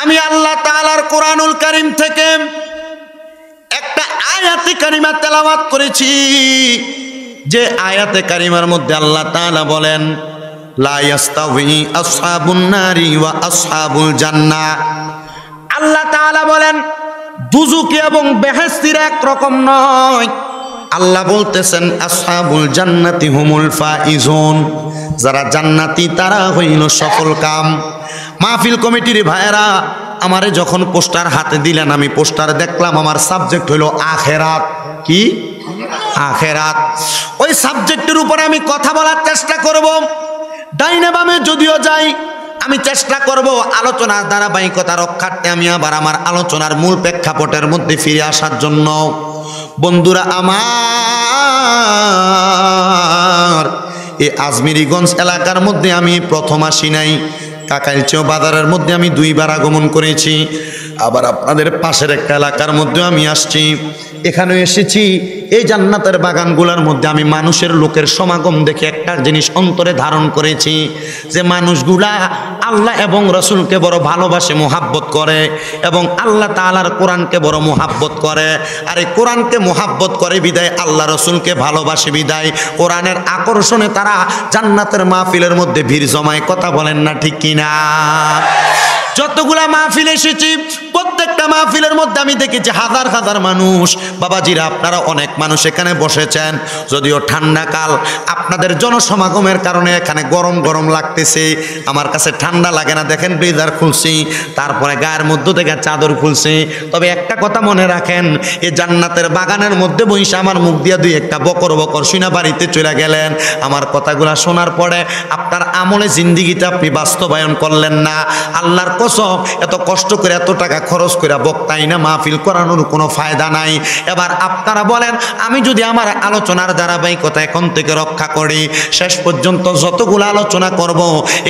আমি আল্লাহ তাআলার কোরআনুল কারীম থেকে একটা আয়াতে কারিমা তেলাওয়াত করেছি, যে আয়াতে কারিমার মধ্যে আল্লাহ তাআলা বলেন লা ইয়াস্তাউই আসহাবুন নারি ওয়া আসহাবুল জান্নাহ। আল্লাহ তাআলা বলেন দুজুকি এবং বেহেশতের এক রকম নয়। আল্লাহ বলতেছেন আসহাবুল জান্নাতি হুমুল ফাইজুন, যারা জান্নাতি তারা হইল সফল কাম। মাহফিল কমিটির ভাইয়েরা, আমারে যখন পোস্টার হাতে দিলেন আমি পোস্টার দেখলাম, আমার সাবজেক্ট হইল আখেরাত। কি? আখেরাত। ওই সাবজেক্টের উপরে আমি কথা বলার চেষ্টা করব। ডাইনে বামে যদিও যাই, আমি চেষ্টা করব আলোচনার ধারাবাহিকতা রক্ষার্থে আমি আবার আমার আলোচনার মূল প্রেক্ষাপটের মধ্যে ফিরে আসার জন্য। বন্ধুরা আমার, এই আজমিরিগঞ্জ এলাকার মধ্যে আমি প্রথম আসি নাই, কাকাইলচেও বাজারের মধ্যে আমি 2 বার আগমন করেছি, আবার আপনাদের পাশের একটা এলাকার মধ্যে আমি আসছি। এখানে এসেছি এই জান্নাতের বাগানগুলোর মধ্যে আমি মানুষের লোকের সমাগম দেখে একটা জিনিস অন্তরে ধারণ করেছি, যে মানুষগুলা আল্লাহ এবং রসুলকে বড় ভালোবাসে, মোহাব্বত করে, এবং আল্লাহ তাআলার কোরআনকে বড় মোহাব্বত করে। আর এই কোরআনকে মোহাব্বত করে বিদায়, আল্লাহ রসুলকে ভালোবাসে বিদায়, কোরআনের আকর্ষণে তারা জান্নাতের মাহফিলের মধ্যে ভিড় জমায়। কথা বলেন না ঠিক কিনা? যতগুলা মাহফিল এসেছি প্রত্যেকটা মাহফিলের মধ্যে আমি দেখেছি হাজার হাজার মানুষ। বাবাজিরা, আপনারা অনেক মানুষ এখানে বসেছেন, যদিও ঠান্ডা কাল, আপনাদের জনসমাগমের কারণে এখানে গরম গরম লাগতেছে। আমার কাছে ঠান্ডা লাগে না, দেখেন ব্লেজার খুলছি, তারপরে গায়ের মধ্যে থেকে চাদর খুলছি। তবে একটা কথা মনে রাখেন, এই জান্নাতের বাগানের মধ্যে বসে আমার মুখ দিয়া 2-1টা বকর বকর শুনে বাড়িতে চলে গেলেন। আমার কথাগুলা শোনার পরে আপনার আমলে জিন্দিগিতে আপনি বাস্তবায়ন করলেন না। আল্লাহর কসম, এত কষ্ট করে এত টাকা খরচ করে বক্তাই না মাহফিল করানোর কোনো ফায়দা নাই। এবার আপনারা বলেন, আমি যদি আমার আলোচনার ধারাবাহিকতা এখন থেকে রক্ষা করি, শেষ পর্যন্ত যতগুলো আলোচনা করব,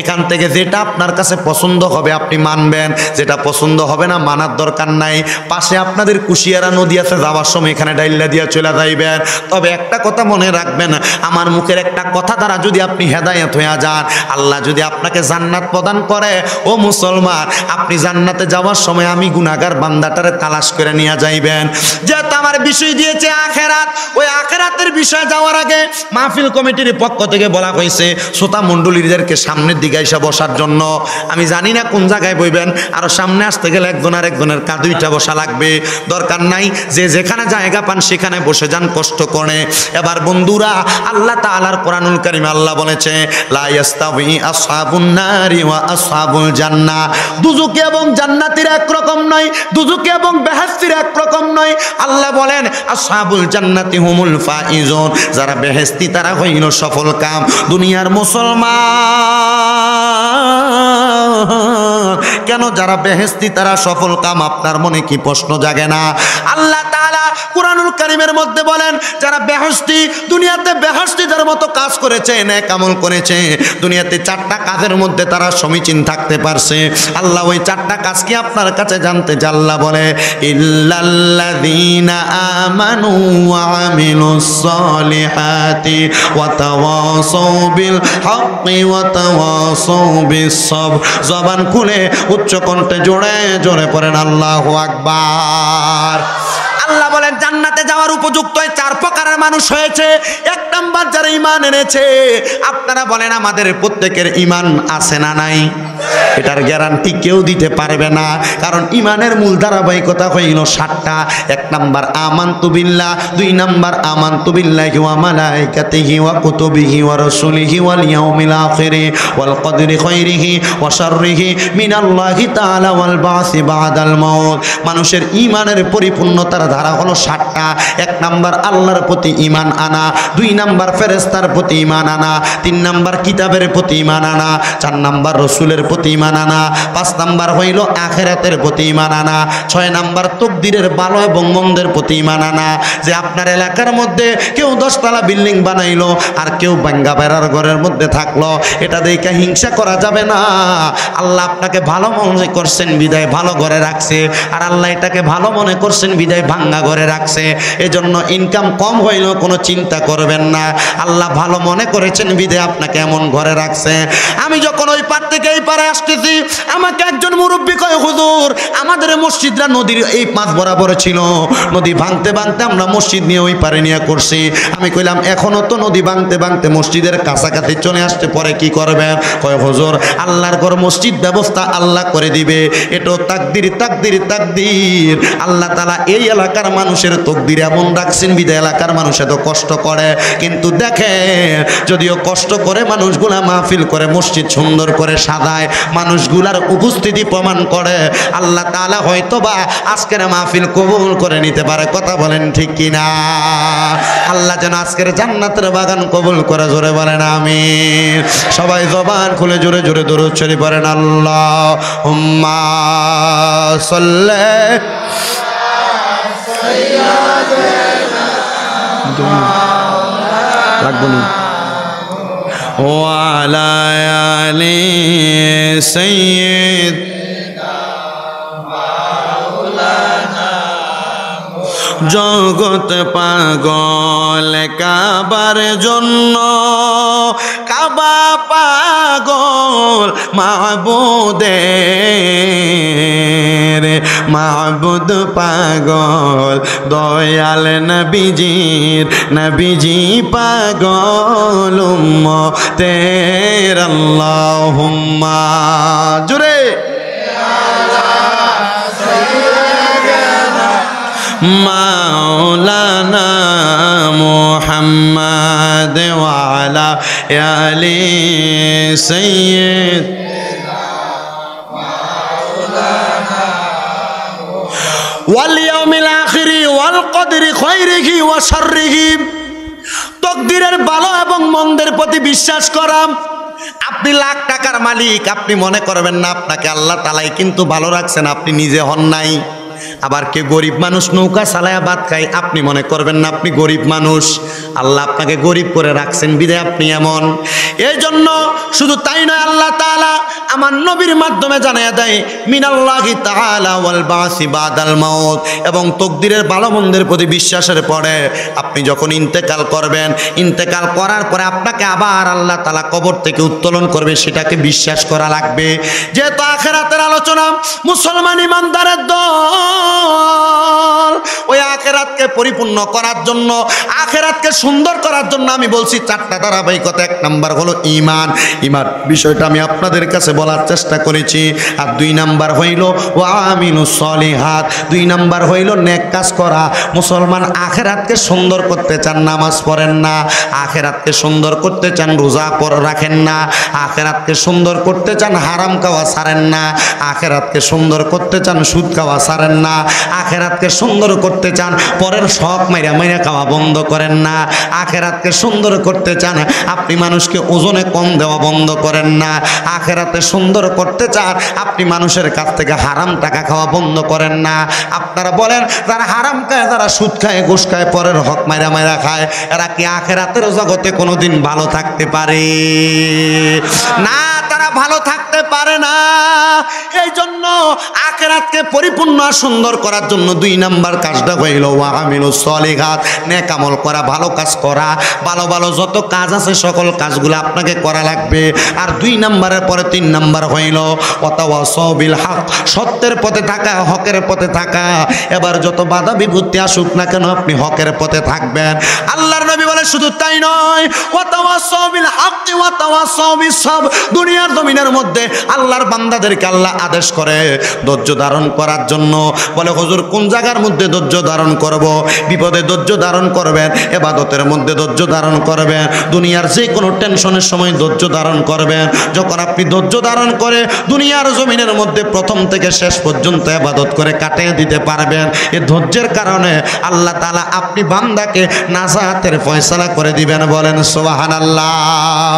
এখান থেকে যেটা আপনার কাছে পছন্দ হবে আপনি মানবেন, যেটা পছন্দ হবে না মানার দরকার নাই। পাশে আপনাদের কুশিয়ারা নদী আছে, যাওয়ার সময় এখানে ডাইল্লা দিয়া চলে যাইবেন। তবে একটা কথা মনে রাখবেন, আমার মুখের একটা কথা দ্বারা যদি আপনি হেদায়েত হয়ে যান, আল্লাহ যদি আপনাকে জান্নাত প্রদান করে, ও মুসলমান, আপনি জান্নাতে যাওয়ার সময় আমি গুনাহগার বান্দাটারে তালাশ করে নিয়ে যাইবেন। যেহেতু আমার বিষয় দিয়েছে আখেরাত, ওই আখেরাতের বিষয়ে যাওয়ার আগে মাহফিল কমিটির পক্ষ থেকে বলা হয়েছে শ্রোতা মণ্ডলীদেরকে সামনের দিকে এসে বসার জন্য। আমি জানি না কোন জায়গায় বইবেন, আরো সামনে আসতে গেলে একজন আর একজনের কাঁধুইটা বসা লাগবে, দরকার নাই, যে যেখানে জায়গা পান সেখানে বসে যান কষ্ট করে। এবার বন্ধুরা, আল্লাহ তাআলার কোরআনুল কারীমে আল্লাহ বলেছে লা ইয়াস্তাউই আসহাবুন নারি ওয়া আসহাবুল জান্নাহ। দুজুকি এবং জান্নাতীর একরকম নয়, দুজুকি এবং বেহেশতের একরকম নয়। আল্লাহ বলেন আসহাবুল জান্নাতি হুমুল ফাইজুন, যারা বেহেশতি তারা হইল সফল কাম। দুনিয়ার মুসলমান, কেন যারা বেহেশতি তারা সফল কাম, আপনার মনে কি প্রশ্ন জাগে না? আল্লাহ তাআলা কোরআনুল কারীমের মধ্যে বলেন, যারা বেহেশতি, দুনিয়াতে বেহেশতিদের মতো কাজ করেছে, নেক আমল করেছে, দুনিয়াতে 4টা কাজের মধ্যে তারা সমীচীন থাকতে পারছে। আল্লাহ ওই 4টা কাজ কি আপনার কাছে জানতে চায়? আল্লাহ বলে ইল্লাল্লাযীনা আমানু ওয়া আমিলুস সালিহাতি ওয়া তাওয়াসাউ বিল হাক্কি ওয়া তাওয়াসাউ বিস সবর। জবান খুলে উচ্চ কণ্ঠে জোরে জোরে পড়েন আল্লাহু আকবার। আল্লাহ বলেন জান্নাতে যাওয়ার উপযুক্ত 4 প্রকারের মানুষ হয়েছে। 1 নাম্বার যারা ঈমান এনেছে। আপনারা বলেন আমাদের প্রত্যেকের ঈমান আছে না নাই? এটার গ্যারান্টি কেউ দিতে পারবে না, কারণ ঈমানের মূল ধারাবাহিকতা হইল 7টা। 1 নাম্বার আমানতু বিল্লাহ, 2 নাম্বার আমানতু বিল্লাহি ওয়া মালাইকাতিহি ওয়া কুতুবিহি ওয়া রাসূলিহি ওয়াল ইয়াউমিল আখিরি ওয়াল কদরি খাইরিহি ওয়া শাররিহি মিনাল্লাহি তাআলা ওয়াল বাসি বাদাল মাউত। মানুষের ঈমানের পরিপূর্ণতার ধারা হলো 7টা। 1 নাম্বার আল্লাহর প্রতি ঈমান আনা, 2 নাম্বার ফেরেশতার প্রতি ঈমান আনা, 3 নাম্বার কিতাবের প্রতি ঈমান আনা, 4 নাম্বার রাসূলের প্রতি ঈমান আনা, 5 নাম্বার হইল আখিরাতের প্রতি ঈমান আনা, 6 নাম্বার তাকদীরের ভালো এবং মন্দের প্রতি ঈমান আনা। যে আপনার এলাকার মধ্যে কেউ 10 তলা বিল্ডিং বানাইলো আর কেউ ভাঙ্গা বেড়ার ঘরের মধ্যে থাকলো, এটা দেখে হিংসা করা যাবে না। আল্লাহ আপনাকে ভালো মনে করছেন বিদায় ভালো ঘরে রাখছে, আর আল্লাহ এটাকে ভালো মনে করছেন বিদায় ভাঙ্গা ঘরে রাখছে। এজন্য ইনকাম কম হইলে হইলেও কোনো চিন্তা করবেন না। আল্লাহ ভালো মনে করেছেন বিদে আপনাকে এমন ঘরে রাখছে। আমি যখন ওই পার থেকে এই পারে আসতেছি, আমাকে একজন মুরব্বী কয়, হুজুর আমাদের মসজিদরা নদীর এই পাঁচ বরাবর ছিল, নদী ভাঙতে ভাঙতে আমরা মসজিদ নিয়ে ওই পারে নিয়ে করছি। আমি কইলাম এখনো তো নদী ভাঙতে ভাঙতে মসজিদের কাছাকাছি চলে আসতে, পরে কি করবেন? কয় হুজুর আল্লাহর ঘর মসজিদ ব্যবস্থা আল্লাহ করে দিবে, এটাও তাকদির তাকদির তাকদির। আল্লাহ তাআলা এই এলাকার মানুষের তকদির এমন রাখছেন বিদে এলাকার মানুষ এত কষ্ট করে, কিন্তু দেখে যদিও কষ্ট করে মানুষগুলা মাহফিল করে মসজিদ সুন্দর করে সাজায়, মানুষগুলার উপস্থিতি প্রমাণ করে আল্লাহ তাআলা হয়তোবা আজকের মাহফিল কবুল করে নিতে পারে। কথা বলেন ঠিক কিনা? আল্লাহ যেন আজকের জান্নাতের বাগান কবুল করে, জোরে বলেন আমিন। সবাই জবান খুলে জোরে জোরে দরুদ শরীফ পড়েন। আল্লাহুম্মা সাল্লি ওয়া আলা আলি সাইয়্যিদ জগৎ পাগল কাবার জন্য, কাবা পাগল মাহবুদের, মাহবুদ পাগল দয়াল নবীজির, নবীজি পাগল উম্মতের। আল্লাহুম্মা জোরে মাওলানা মুহাম্মদ ওয়া আলা আলি সাইয়্যিদ ওয়াল ইয়াউমিল আখিরি ওয়াল কদরি খায়রিহি ওয়া শাররিহি। তাকদীরের ভালো এবং মন্দের প্রতি বিশ্বাস করা। আপনি লাখ টাকার মালিক, আপনি মনে করবেন না আপনাকে আল্লাহ তাআলাই কিন্তু ভালো রাখছেন, আপনি নিজে হন নাই। আবার কে গরিব মানুষ নৌকা চালায়া ভাত খায়, আপনি মনে করবেন না আপনি গরিব মানুষ, আল্লাহ আপনাকে গরিব করে রাখছেন বিধায় আপনি এমন। এই জন্য শুধু তাই নয়, আল্লাহ তাআলা আমার নবীর মাধ্যমে জানায়া দেয় মিনাল্লাহি তাআলা ওয়াল বাসি বাদাল মাউত, এবং তাকদীরের ভালো মন্দের প্রতি বিশ্বাসের পরে আপনি যখন ইন্তেকাল করবেন, ইন্তেকাল করার পরে আপনাকে আবার আল্লাহ তাআলা কবর থেকে উত্তোলন করবে, সেটাকে বিশ্বাস করা লাগবে। যেহেতু আখিরাতের আলোচনা, মুসলমান ইমানদারের দল, ওই আখিরাতকে পরিপূর্ণ করার জন্য, আখিরাতকে সুন্দর করার জন্য আমি বলছি চারটা ধারাবাহিকতা। এক নাম্বার হলো ঈমান, ঈমান বিষয়টা আমি আপনাদের কাছে বলার চেষ্টা করেছি। আর দুই নাম্বার হইল ওয়া আমিনুস সলিহাত, দুই নাম্বার হইল নেক কাজ করা। মুসলমান আখিরাতকে সুন্দর করতে চান, নামাজ পড়েন না। আখিরাতকে সুন্দর করতে চান, রোজা রাখেন না। আখিরাতকে সুন্দর করতে চান, হারাম খাওয়া ছাড়েন না। আখিরাতকে সুন্দর করতে চান, সুদ খাওয়া ছাড়েন না। আখিরাতকে সুন্দর করতে চান, পরের শখ মাইরা মাইরা খাওয়া বন্ধ করেন না। আখিরাতকে সুন্দর করতে চান, আপনি মানুষকে ওজনে কম দেওয়া বন্ধ করেন না। আখিরাতে সুন্দর করতে চান, আপনি মানুষের কাছ থেকে হারাম টাকা খাওয়া বন্ধ করেন না। আপনারা বলেন যারা হারাম খায়, যারা সুদ খায়, ঘুষ খায়, পরের হক মাইরা মাইরা খায়, এরা কি আখিরাতের জগতে কোনোদিন ভালো থাকতে পারে? না, তারা ভালো থাকতে পারে না। এই জন্য আখিরাতকে পরিপূর্ণ আর সুন্দর করার জন্য দুই নাম্বার কাজটা হইল ওয়া আমিলুস সলিহাত, নেক আমল করা, ভালো কাজ করা। ভালো ভালো যত কাজ আছে সকল কাজগুলো আপনাকে করা লাগবে। আর দুই নাম্বারের পরে তিন নাম্বার হইল ওয়াতাওয়াসাউ বিল হক, সত্যের পথে থাকা, হকের পথে থাকা। এবার যত বাধা বিপত্তি আসুক না কেন আপনি হকের পথে থাকবেন। আল্লাহর নবী বলে শুধু তাই নয়, ওয়াতাওয়াসাউ বিল হক ওয়াতাওয়াসাউ বিস সাবর। দুনিয়ার জমিনের মধ্যে আল্লাহর বান্দাদেরকে আল্লাহ আদেশ করে ধৈর্য ধারণ করার জন্য। বলে হুজুর কোন জায়গার মধ্যে ধৈর্য ধারণ করব? বিপদে ধৈর্য ধারণ করবেন, ইবাদতের মধ্যে ধৈর্য ধারণ করবেন, দুনিয়ার যে কোনো টেনশনের সময় ধৈর্য ধারণ করবেন। যখন আপনি ধৈর্য ধারণ করে দুনিয়ার জমিনের মধ্যে প্রথম থেকে শেষ পর্যন্ত ইবাদত করে কাটিয়ে দিতে পারবেন, এই ধৈর্যের কারণে আল্লাহ তাআলা আপনি বান্দাকে নাজাতের ফয়সালা করে দিবেন। বলেন সুবহানাল্লাহ।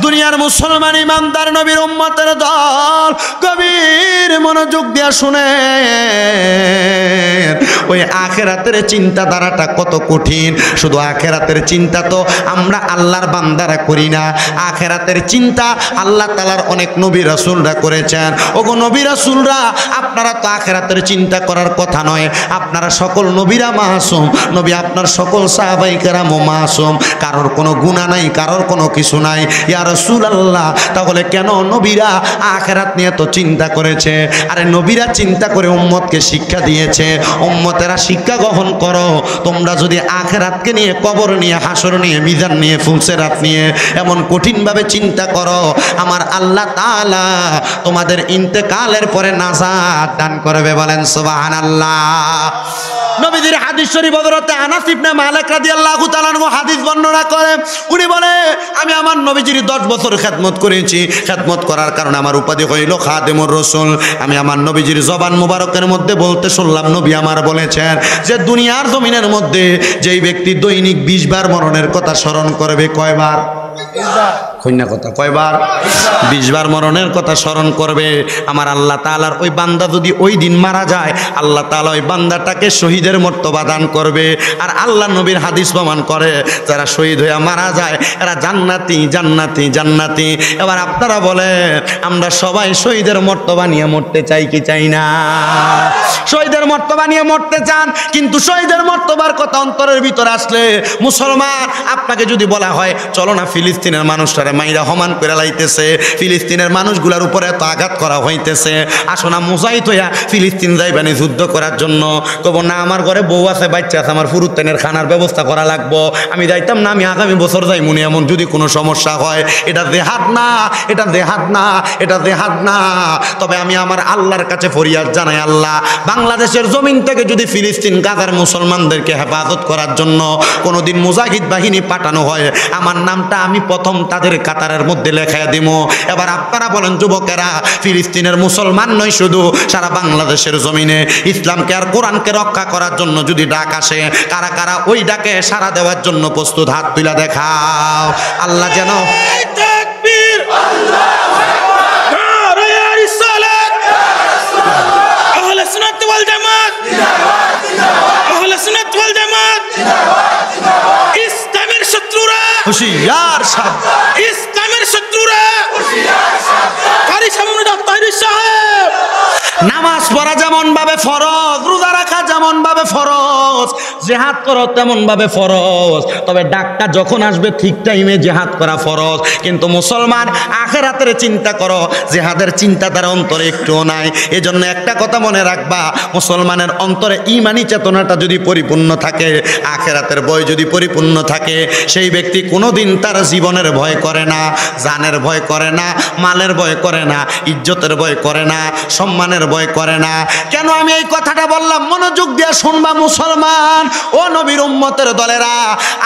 দুনিয়ার মুসলমান ইমানদার নবীর উম্মতের দল গভীর মনোযোগ দিয়া শুনে, ওই আখিরাতের চিন্তাধারাটা কত কঠিন। শুধু আখিরাতের চিন্তা তো আমরা আল্লাহর বান্দারা করি না, আখিরাতের চিন্তা আল্লাহ তাআলার অনেক নবী রাসূলরা করেছেন। ওগো নবী রাসূলরা, আপনারা তো আখিরাতের চিন্তা করার কথা নয়, আপনারা সকল নবীরা মাসুম, নবী আপনার সকল সাহাবায়ে কেরামও মাসুম, কারোর কোনো গুনাহ নাই, কারোর কোনো কিছু নাই। ইয়া রাসূলুল্লাহ, তাহলে কেন নবীরা আখিরাত নিয়ে তো চিন্তা করেছে? আরে নবীরা চিন্তা করে উম্মতকে শিক্ষা দিয়েছে, উম্মতেরা শিক্ষা গ্রহণ করো। তোমরা যদি আখিরাতকে নিয়ে, কবর নিয়ে, হাসর নিয়ে, মিজান নিয়ে, ফুলসিরাত নিয়ে এমন কঠিনভাবে চিন্তা করো, আমার আল্লাহ তাআলা তোমাদের ইন্তেকালের পরে নাজাত দান করবে। বলেন সুবহানাল্লাহ। নবীজির হাদিস শরীফ হযরতে আনাস ইবনে মালিক রাদিয়াল্লাহু তাআলা আনহু হাদিস বর্ণনা করেন। উনি বলে, আমি আমার নবীজির 10 বছর খেদমত করেছি, খেদমত করার কারণে আমার উপাধি হইল খাদিমুর রাসূল। আমি আমার নবীজির জবান মুবারকের মধ্যে বলতে শুনলাম, নবী আমার বলেছেন যে দুনিয়ার জমিনের মধ্যে যেই ব্যক্তি দৈনিক 20 বার মরণের কথা স্মরণ করবে, কয়বার? কন্যা কথা কয়বার? 20 বার মরণের কথা স্মরণ করবে। আমার আল্লাহ তাআলার ওই বান্দা যদি ওই দিন মারা যায়, আল্লাহ তাআলা ওই বান্দাটাকে শহীদের মর্তবা দান করবে। আর আল্লাহ নবীর হাদিস প্রমাণ করে, যারা শহীদ হয়ে মারা যায় এরা জান্নাতি, জান্নাতি, জান্নাতি। এবার আপনারা বলেন, আমরা সবাই শহীদের মর্তবা নিয়ে মরতে চাই কি চাই না? শহীদের মর্তবা নিয়ে মরতে চান, কিন্তু শহীদের মর্তবার কথা অন্তরের ভিতরে আসলে, মুসলমান আপনাকে যদি বলা হয় চলো না ফিলিস্তিনের মানুষটারে মাইরা হমান করে লাইতেছে, ফিলিস্তিনের মানুষগুলোর উপরে এত আঘাত করা হইতেছে, আসো না মুজাহিদ হইয়া ফিলিস্তিন যাইবানি যুদ্ধ করার জন্য। কব না, আমার ঘরে বউ আছে, বাচ্চা আছে, আমার ফুরুত্তেনের খানার ব্যবস্থা করা লাগবো, আমি যাইতাম না, আমি আগামী বছর যাই মনে, এমন যদি কোনো সমস্যা হয়। এটা জেহাদ না, এটা জেহাদ না, এটা জেহাদ না। তবে আমি আমার আল্লাহর কাছে ফরিয়াদ জানাই, আল্লাহ বাংলাদেশের জমিন থেকে যদি ফিলিস্তিন গাজার মুসলমানদেরকে হেফাজত করার জন্য কোনোদিন মুজাহিদ বাহিনী পাঠানো হয়, আমার নামটা আমি প্রথম তাদের কাতারের মধ্যে লেখায় দিব। এবার আপনারা বলেন যুবকেরা, ফিলিস্তিনের মুসলমান নয় শুধু, সারা বাংলাদেশের জমিনে ইসলামকে আর কোরআনকে রক্ষা করার জন্য যদি ডাক আসে, কারা কারা ওই ডাকে সাড়া দেওয়ার জন্য প্রস্তুত? হাত তুলে দেখাও। আল্লাহ যেন ইসলামের শত্রুরা হুঁশিয়ার সাহেব, ইসলামের শত্রুরা কারি সামনে ডাক্তার সাহেব। নামাজ পড়া যেমন ভাবে ফরজ, রোজা রাখা যেমন ভাবে ফরজ, জিহাদ করো তেমন ভাবে ফরজ। তবে ডাকটা যখন আসবে ঠিক টাইমে জিহাদ করা ফরজ। কিন্তু মুসলমান আখিরাতের চিন্তা করো, জিহাদের চিন্তা তার অন্তরে একটুও নাই। এজন্য একটা কথা মনে রাখবা, মুসলমানের অন্তরে ঈমানি চেতনাটা যদি পরিপূর্ণ থাকে, আখিরাতের ভয় যদি পরিপূর্ণ থাকে, সেই ব্যক্তি কোনোদিন তার জীবনের ভয় করে না, জানের ভয় করে না, মালের ভয় করে না, ইজ্জতের ভয় করে না, সম্মানের ভয় করে না। কেন আমি এই কথাটা বললাম? মনোযোগ দিয়ে শুনবা মুসলমান ও নবীর উম্মতের দলেরা।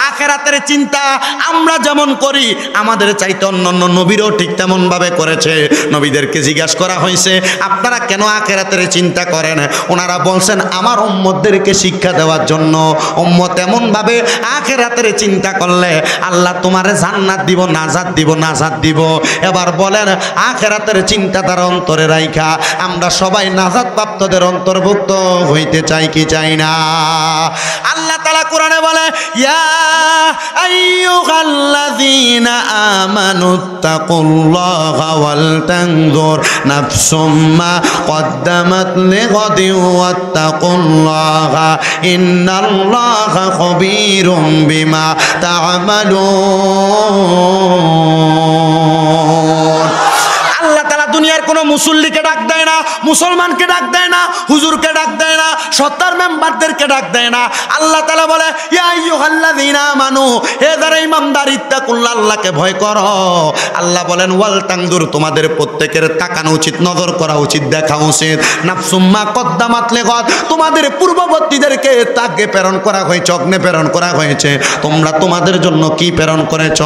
আখিরাতের চিন্তা আমরা যেমন করি, আমাদের চাইতে অন্যান্য নবীরও ঠিক তেমন ভাবে করেছে। নবীদেরকে জিজ্ঞাসা করা হয়েছে, আপনারা কেন আখিরাতের চিন্তা করেন? ওনারা বলছেন, আমার উম্মতদেরকে শিক্ষা দেওয়ার জন্য। উম্মত এমন ভাবে আখিরাতের চিন্তা করলে আল্লাহ তোমারে জান্নাত দিব, নাজাত দিব, নাজাত দিব। এবার বলেন, আখিরাতের চিন্তা তার অন্তরে রাইখা আমরা সবাই নাজাত প্রাপ্তদের অন্তর্ভুক্ত হইতে চাই কি চাই না? আল্লাহ তাআলা কোরআনে বলে, ইয়া আইয়ুহাল্লাযীনা আমানুত্তাকুল্লাহা ওয়াল তানজুর নাফসুম মা কদ্দামাত লিগাদিন ওয়াত্তাকুল্লাহা ইন্নাল্লাহা খাবীরুম বিমা তা'মালুন। আল্লাহ তাআলা দুনিয়ার কোনো মুসল্লিকে ডাক দেয় না, মুসলমানকে ডাক দেয় না, হুজুরকে ডাক দেয় না, সত্তার মেম্বারদেরকে ডাক দেয় না। আল্লাহ তাআলা বলে, ইয়া আইয়ুহাল্লাযীনা আমানু, হে যারা ঈমানদার, ইত্তাকুল্লাহ, আল্লাহকে ভয় করো। আল্লাহ বলেন, ওয়াল তানজুর, তোমাদের প্রত্যেকের তাকানো উচিত, নজর করা উচিত, দেখা উচিত। নাফসুম মা কদ্দামাত লিগাদ, তোমাদের পূর্ববর্তীদেরকে তাকে প্রেরণ করা হয়েছে, অগ্নে প্রেরণ করা হয়েছে, তোমরা তোমাদের জন্য কি প্রেরণ করেছ?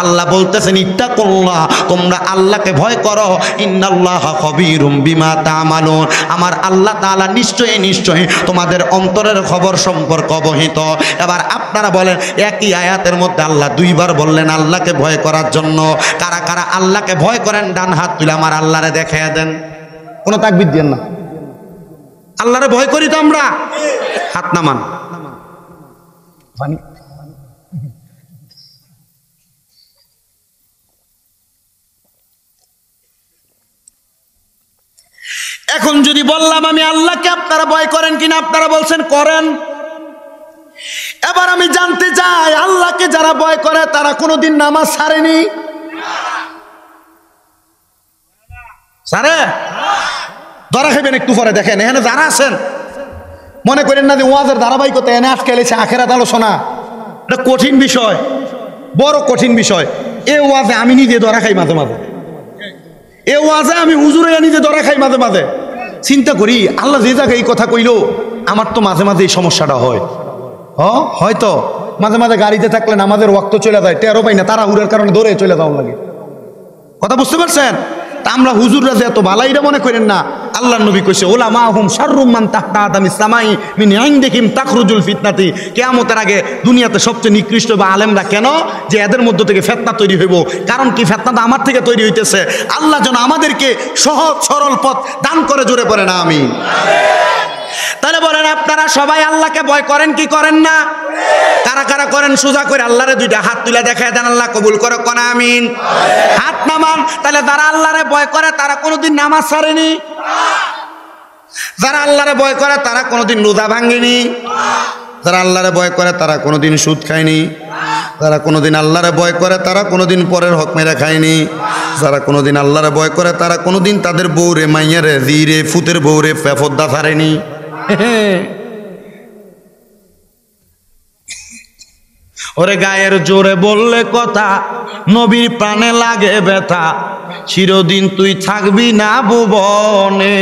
আল্লাহ বলতেছেন, ইত্তাকুল্লাহ, তোমরা আল্লাহকে ভয় করো, ইন্নাল্লাহা খাবীরুম বিমা তা'মালুন, আমার আল্লাহ তাআলা নিশ্চয়ই নিশ্চয়ই তোমাদের অন্তরের খবর সম্পর্কে অবহিত। এবার আপনারা বলেন, একই আয়াতের মধ্যে আল্লাহ দুইবার বললেন আল্লাহকে ভয় করার জন্য। কারা কারা আল্লাহকে ভয় করেন ডান হাত তুলে আমার আল্লাহরে দেখাইয়া দেন। কোনো তাকবীর দেন না। আল্লাহরে ভয় করি তো আমরা, হাত নামান। এখন যদি বললাম আমি আল্লাহকে, আপনারা ভয় করেন কিনা? আপনারা বলছেন করেন। এবার আমি জানতে চাই, আল্লাহকে যারা ভয় করে তারা কোনোদিন নামাজ ছাড়েনি? ছাড়ে? ধরা খাইবেন একটু পরে। দেখেন এখানে যারা আছেন মনে করেন না যে ওয়াজের ধারাবাহিকতা এনে আজকে এলেছে আখেরাত আলোচনা। এটা কঠিন বিষয়, বড় কঠিন বিষয়। এ ওয়াজে আমি নিজে ধরা খাই মাঝে মাঝে, এ ওয়াজে আমি হুজুরে নিজে ধরা খাই মাঝে মাঝে। চিন্তা করি আল্লাহ যে জায়গায় এই কথা কইলো, আমার তো মাঝে মাঝে এই সমস্যাটা হয়। হয়তো মাঝে মাঝে গাড়িতে থাকলে আমাদের ওয়াক্ত চলে যায়, টেরো পাই না, তারা হুড়ের কারণে দৌড়ে চলে যাওয়ার লাগে। কথা বুঝতে পারছেন? তা আমরা হুজুররা যে এত বালাইরা মনে করেন না। আল্লাহর নবী কইছে উলামাহুম শাররুম মান তাহতা আদামিস সামাই মিন ইনদিহিম তাখরুজুল ফিতনাতি। কিয়ামতের আগে দুনিয়াতে সবচেয়ে নিকৃষ্ট বা আলেমরা। কেন? যে এদের মধ্য থেকে ফিতনা তৈরি হইব। কারণ কি? ফিতনাটা আমার থেকে তৈরি হইতেছে। আল্লাহ যেন আমাদেরকে সহজ সরল পথ দান করে, জোরে পড়ে না আমিন। তাহলে বলেন আপনারা সবাই আল্লাহকে ভয় করেন কি করেন না? কারা কারা করেন? সোজা করে আল্লাহরে দুইটা হাত তুলে দেখায় দেন, আল্লাহ কবুল করো, কোন আমিন। হাত নামান। তাহলে যারা আল্লাহরে ভয় করে তারা কোনোদিন নামাজ ছাড়েনি? যারা আল্লাহরে ভয় করে তারা কোনোদিন রোজা ভাঙেনি? যারা আল্লাহরে ভয় করে তারা কোনোদিন সুদ খায়নি? যারা কোনোদিন আল্লাহরে ভয় করে তারা কোনোদিন পরের হক মেরে খায়নি? যারা কোনোদিন আল্লাহরে ভয় করে তারা কোনোদিন তাদের বউরে, মাইয়ারে, জিরে, ফুতের বউরে ফেফদ্দা ছাড়েনি? ওরে গায়ের জোরে বললে কথা, নবীর প্রাণে লাগে ব্যথা, চিরদিন তুই থাকবি না ভুবনে।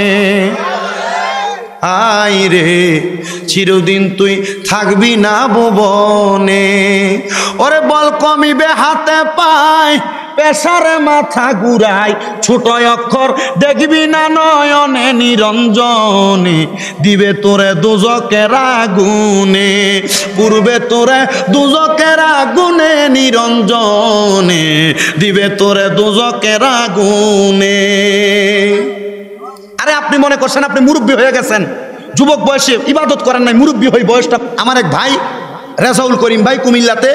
আই রে চিরদিন তুই থাকবি না ভুবনে। ওরে বল কমিবে হাতে পায়, পেশারে মাথা ঘুরাই, ছোট অক্ষর দেখবি না নয়নে নিরঞ্জনে। দিবে তোরে দুজকের আগুনে, পূর্বে তোরে দুজকের আগুনে নিরঞ্জনে, দিবে তোরে দুজকের আগুনে। আরে আপনি মনে করছেন আপনি মুরব্বী হয়ে গেছেন, যুবক বয়সে ইবাদত করেন নাই, মুরব্বী হই বয়সটা। আমার এক ভাই রেজাউল করিম ভাই কুমিল্লাতে,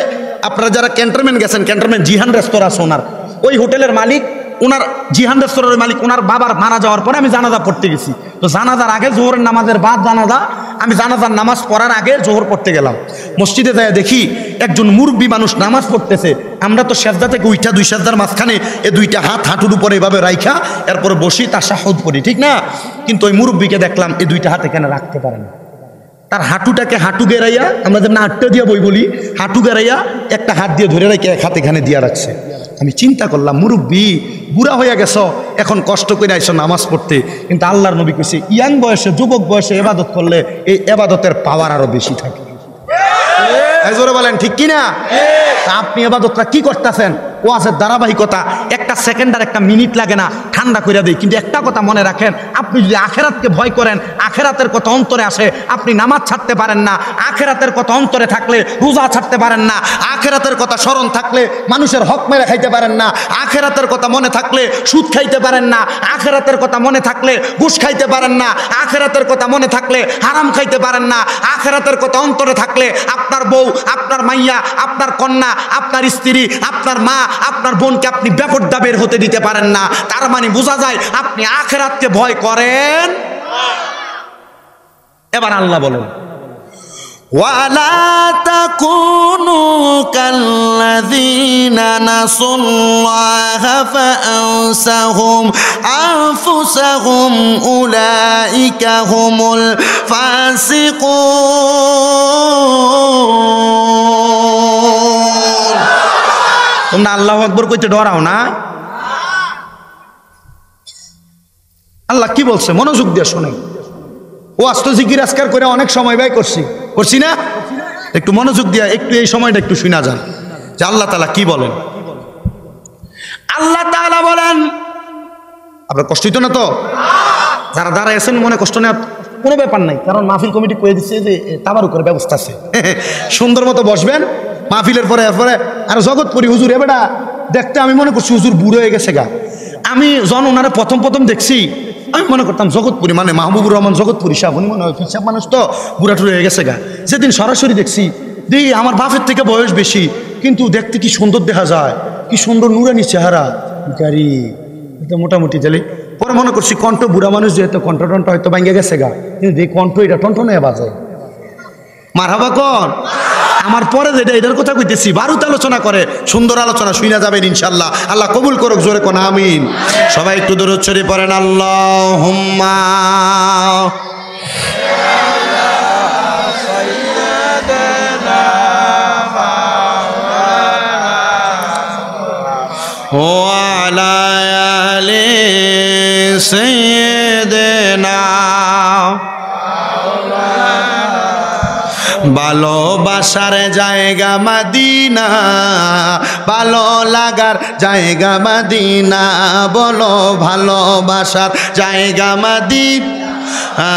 আপনারা যারা ক্যান্টনমেন্ট গেছেন, ক্যান্টনমেন্ট জিহান রেস্তোরাঁ আছে ওনার, ওই হোটেলের মালিক, ওনার জিহান রেস্তোরাঁর মালিক। ওনার বাবার মারা যাওয়ার পরে আমি জানাজা পড়তে গেছি। তো জানাজার আগে, জোহরের নামাজের বাদ জানাজা, আমি জানাজার নামাজ পড়ার আগে জোহর পড়তে গেলাম। মসজিদে যায় দেখি একজন মুরব্বী মানুষ নামাজ পড়তেছে। আমরা তো সেজদা থেকে উইঠা, দুই সেজদার মাঝখানে এ দুইটা হাত হাঁটুর উপরে এভাবে রাইখা এরপরে বসি তাশাহুদ পড়ি, ঠিক না? কিন্তু ওই মুরব্বীকে দেখলাম এই দুইটা হাত এখানে রাখতে পারে না। তার হাঁটুটাকে হাঁটু গেরাইয়া, আমরা যেমন আটটা দিয়া বই বলি, হাঁটু গেরাইয়া একটা হাত দিয়ে ধরে রেখে এক হাত এখানে দিয়া রাখছে। আমি চিন্তা করলাম, মুরব্বী বুড়া হইয়া গেছ, এখন কষ্ট করে আইসো নামাজ পড়তে, কিন্তু আল্লাহর নবী কইছে ইয়াং বয়সে, যুবক বয়সে এবাদত করলে এই এবাদতের পাওয়ার আরো বেশি থাকে। জোরে বলেন ঠিক কিনা? আপনি এবাদতটা কি করতেছেন? ওয়াজের ধারাবাহিকতা, একটা সেকেন্ড আর একটা মিনিট লাগে না, ঠান্ডা করে দেয়। কিন্তু একটা কথা মনে রাখেন, আপনি যদি আখেরাতকে ভয় করেন, আখেরাতের কথা অন্তরে আসে, আপনি নামাজ ছাড়তে পারেন না। আখেরাতের কথা অন্তরে থাকলে রোজা ছাড়তে পারেন না। আখেরাতের কথা স্মরণ থাকলে মানুষের হক মেরে খাইতে পারেন না। আখেরাতের কথা মনে থাকলে সুদ খাইতে পারেন না। আখেরাতের কথা মনে থাকলে ঘুষ খাইতে পারেন না। আখেরাতের কথা মনে থাকলে হারাম খাইতে পারেন না। আখেরাতের কথা অন্তরে থাকলে আপনার বউ, আপনার মাইয়া, আপনার কন্যা, আপনার স্ত্রী, আপনার মা, আপনার বোনকে আপনি বেপরদা বের হতে দিতে পারেন না। তার মানে বোঝা যায় আপনি আখিরাতকে ভয় করেন। এবার আল্লাহ বলেন, ওয়ালা তাকুনু কাল্লাযীনা নাসুল্লাহা ফাআনসাহুম আনফুসাহুম উলাইকা হুমুল ফাসিকুন। তোমরা আল্লাহু আকবার কইতে ডরাও না? আল্লাহ কি বলছে মনোযোগ দিয়ে শুনেন। ও আস্ত জিকির আজকার করে অনেক সময় ব্যয় করছি না? একটু মনোযোগ দিয়ে একটু এই সময়টা একটু শুনা যান যে আল্লাহ তাআলা কি বলেন। আল্লাহ তাআলা বলেন, আপনার কষ্ট হইতো না তো? যারা দাঁড়ায় আছেন মনে কষ্ট নেই? কোনো ব্যাপার নাই, কারণ মাহফিল কমিটি কয়ে দিচ্ছে যে তাবারুকের ব্যবস্থা আছে। সুন্দর মতো বসবেন মাহফিলের পরে। এরপরে আর জগৎপুরি হুজুর এবেটা দেখতে আমি মনে করছি হুজুর বুড়ো হয়ে গেছে গা। আমি যখন ওনারা প্রথম দেখছি আমি মনে করতাম জগৎপুরি মানে মাহবুবুর রহমান জগৎপুরি সাহেব, উনি মনে হয় ফিরসাব মানুষ তো বুড়া টুড়ে হয়ে গেছে গা। যেদিন সরাসরি দেখছি দেখি আমার বাপের থেকে বয়স বেশি, কিন্তু দেখতে কি সুন্দর দেখা যায়, কি সুন্দর নুরানি চেহারা, গাড়ি এটা মোটামুটি তাহলে পরে মনে করছি কণ্ঠ বুড়া মানুষ যেহেতু কণ্ঠ হয়তো ভাঙ্গে গেছে গা, কিন্তু এই কণ্ঠ এটা টনটনে বাজে। মারহাবা কোন আমার পরে যেটা এটার কথা কইতেছি, বারুত আলোচনা করে, সুন্দর আলোচনা শুইনা যাবেন ইনশাল্লাহ। আল্লাহ কবুল করুক, জোরে কোন আমিন। সবাই একটু দরুদ শরীফ পড়েন, আল্লাহুম্মা ওয়া আলা আলি সাইয়্যিদিনা। ভালোবাসার জায়গা মদিনা, ভালো লাগার জায়গা মদিনা, বলো ভালোবাসার জায়গা মদিনা,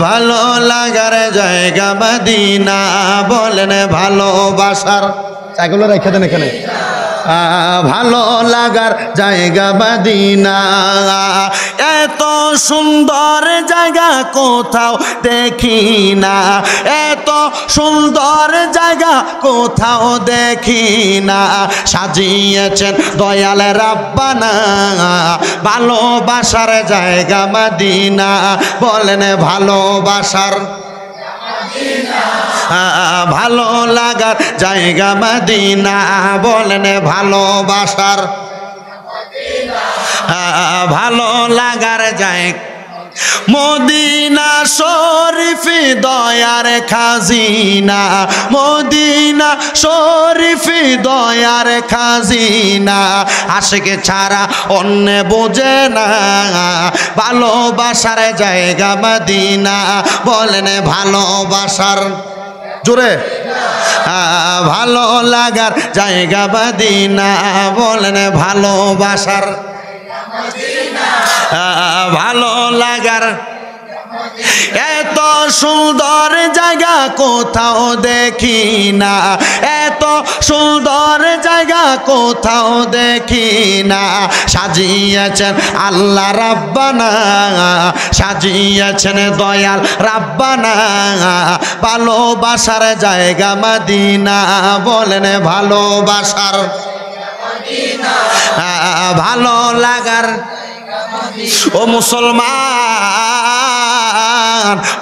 ভালো লাগার জায়গা মদিনা, বলেন ভালোবাসার এগুলো রেখে দেন এখানে, ভালো লাগার জায়গা মদিনা। এত সুন্দর জায়গা কোথাও দেখি না, এত সুন্দর জায়গা কোথাও দেখি না, সাজিয়েছেন দয়াল রাব্বানা, ভালোবাসার জায়গা মদিনা, বলেন ভালোবাসার ভালো লাগার জায়গা মদিনা, বলেন ভালোবাসার ভালো লাগার জায়গা মদিনা শরীফ দয়ার খাজিনা, মদিনা শরীফ দয়ার খাজিনা, আশিকে ছাড়া অন্য বোঝে না, ভালোবাসার জায়গা মদিনা, বলেন ভালোবাসার জোরে ভালো লাগার জায়গা মদিনা, বলেন ভালোবাসার ভালো লাগার। এত সুন্দর জায়গা কোথাও দেখি না, এত সুন্দর জায়গা কোথাও দেখি না, সাজিয়েছেন আল্লাহ রাব্বানা, সাজিয়েছেন দয়াল রাব্বানা, ভালোবাসার জায়গা মদিনা, বলেন ভালোবাসার ভালো লাগার। ও মুসলমান,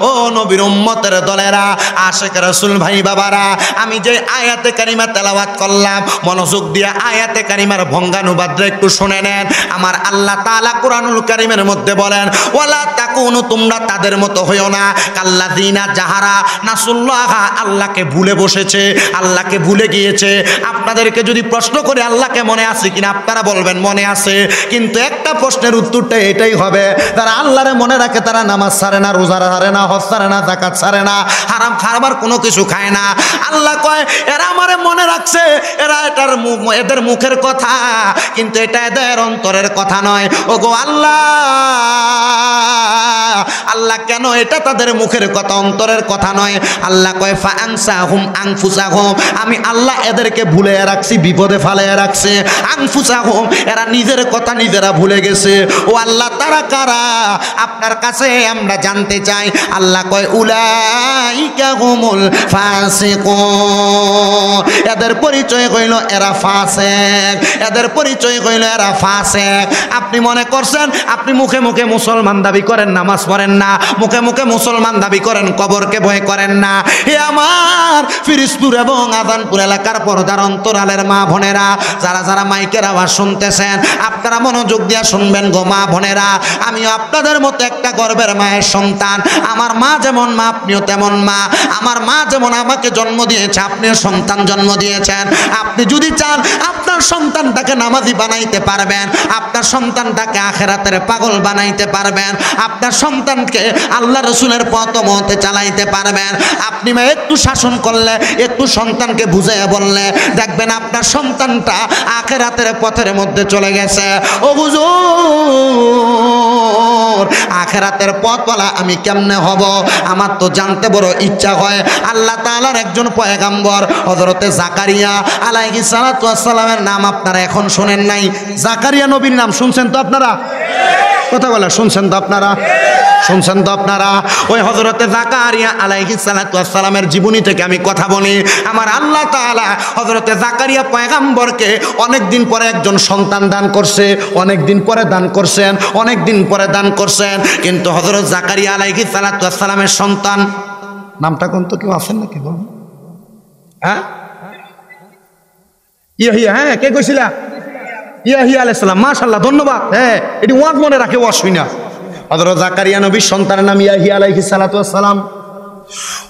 ও নবীর উম্মতের দলেরা, আশিক রাসূল ভাই বাবারা, আমি যে আয়াতে কারিমা তেলাওয়াত করলাম, মনোযোগ দিয়ে আয়াতে কারিমার ভঙ্গানুবাদ একটু শুনে নেন। আমার আল্লাহ তাআলা কুরআনুল কারীমের মধ্যে বলেন, ওয়ালা তাকুনু, তোমরা তাদের মতো হইও না, কাল্লাযিনা যাহারা নাসুল্লাহ, আল্লাহকে ভুলে বসেছে, আল্লাহকে ভুলে গিয়েছে। আপনাদেরকে যদি প্রশ্ন করে আল্লাহকে মনে আছে কিনা, আপনারা বলবেন মনে আছে, কিন্তু একটা প্রশ্নের উত্তরটা এটাই হবে, তারা আল্লাহরে মনে রাখে, তারা নামাজ ছাড়ে না, রোজা ছাড়ে না, হজ ছাড়ে না, যাকাত ছাড়ে না, হারাম খাবার কোনো কিছু খায় না। আল্লাহ কয় এরা আমারে মনে রাখছে, এরা এদের মুখের কথা, কিন্তু এটা এদের অন্তরের কথা নয়। ওগো আল্লাহ, আল্লাহ কেন এটা তাদের মুখের কথা, অন্তরের কথা নয়। আল্লাহ কয় ফাআনসাহুম আনফুসাহুম, আমি আল্লাহ এদেরকে ভুলে রাখছি, বিপদে ফালাইয়া রাখছে। আনফুসাহুম, এরা নিজের কথা নিজেরা ভুলে গেছে। ও আল্লাহ, তারা কারা আপনার কাছে আমরা জানতে চাই। আল্লাহ কয় উলাইকা হুমুল ফাসিকুন, এদের পরিচয় হইল এরা ফাসিক, এদের পরিচয় হইল এরা ফাসিক। আপনি মনে করছেন আপনি মুখে মুখে মুসলমান দাবি করেন, নামাজ পড়েন না, মুখে মুখে মুসলমান দাবি করেন, কবরকে ভয় করেন না। হে আমার ফিরিজপুর এবং আজানপুর এলাকার পর্দার অন্তরালের মা বোনেরা, যারা যারা মাইকের আওয়াজ শুনতেছেন, আপনারা মনোযোগ দিয়ে শুনবেন গো মা বোনেরা। আমিও আপনাদের মতো একটা গর্বের মায়ের সন্তান। আমার মা যেমন মা, আপনিও তেমন মা। আমার মা যেমন আমাকে জন্ম দিয়েছে, আপনিও সন্তান জন্ম দিয়েছেন। আপনি যদি চান আপনার সন্তানটাকে নামাজি বানাইতে পারবেন, আপনার সন্তানটাকে আখিরাতের পাগল বানাইতে পারবেন, আপনার সন্তানকে আল্লাহ রসুলের পথ মতে চালাইতে পারবেন। আপনি মা একটু শাসন করলে, একটু সন্তানকে বুঝিয়ে বললে, দেখবেন আপনার সন্তানটা আখিরাতের পথের মধ্যে চলে গেছে। ও হুজুর, আখিরাতের পথওয়ালা আমি কেমনে কেমনে হব? আমার তো জানতে বড় ইচ্ছা হয়। আল্লাহ তাআলার একজন পয়গাম্বর হযরতে জাকারিয়া আলাইহিস সালাতু ওয়াস সালামের নাম আপনারা এখন শুনেন নাই? জাকারিয়া নবীর নাম শুনছেন তো আপনারা? কথা বলে শুনছেন তো আপনারা? শুনছেন তো আপনারা? ওই হযরতে জাকারিয়া আলাইহিস সালাতু ওয়াস সালামের জীবনী থেকে আমি কথা বলি। আমার আল্লাহ তাআলা হযরতে জাকারিয়া পয়গাম্বরকে অনেক দিন পরে একজন সন্তান দান করছে, অনেক দিন পরে দান করছেন, অনেক দিন পরে দান করছেন। কিন্তু হযরত জাকারিয়া আলাইহিস সালাতু ওয়াস সালামের সন্তান নামটা কোন তো কেউ আছেন নাকি বলুন? হ্যাঁ ইয়াহিয়া। হ্যাঁ কে কইছিলা? ইয়াহিয়া আলাইহিস সালাম। মাশাআল্লাহ, ধন্যবাদ। হ্যাঁ এটি ওয়াজ মনে রাখে, ওয়াজ শুই না। হযরত জাকারিয়া নবীর সন্তানের নাম ইয়াহিয়া আলাইহিস সালাতু ওয়াস সালাম।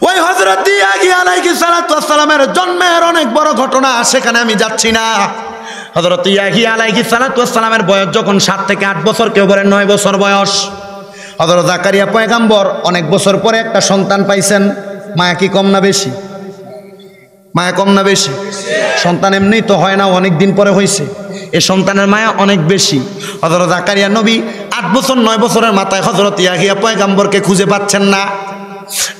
ওই হযরত ইয়াহিয়া আলাইহিস সালাতু ওয়াস সালামের জন্মের অনেক বড় ঘটনা, সেখানে আমি যাচ্ছি না। হযরত ইয়াহিয়া আলাইহিস সালাতু ওয়াস সালামের বয়স যখন 7 থেকে 8 বছর, কেউ বলেন 9 বছর বয়স, হযরত জাকারিয়া পয়গাম্বর অনেক বছর পরে একটা সন্তান পাইছেন। মায়া কি কম না বেশি? মায়া কম না বেশি? সন্তান এমনি তো হয় না, অনেক দিন পরে হয়েছে। এই সন্তানের মায়া অনেক বেশি। হযরত জাকারিয়া নবী 8 বছর 9 বছরের মাথায় হযরত ইয়াহিয়া পয়গাম্বরকে খুঁজে পাচ্ছেন না।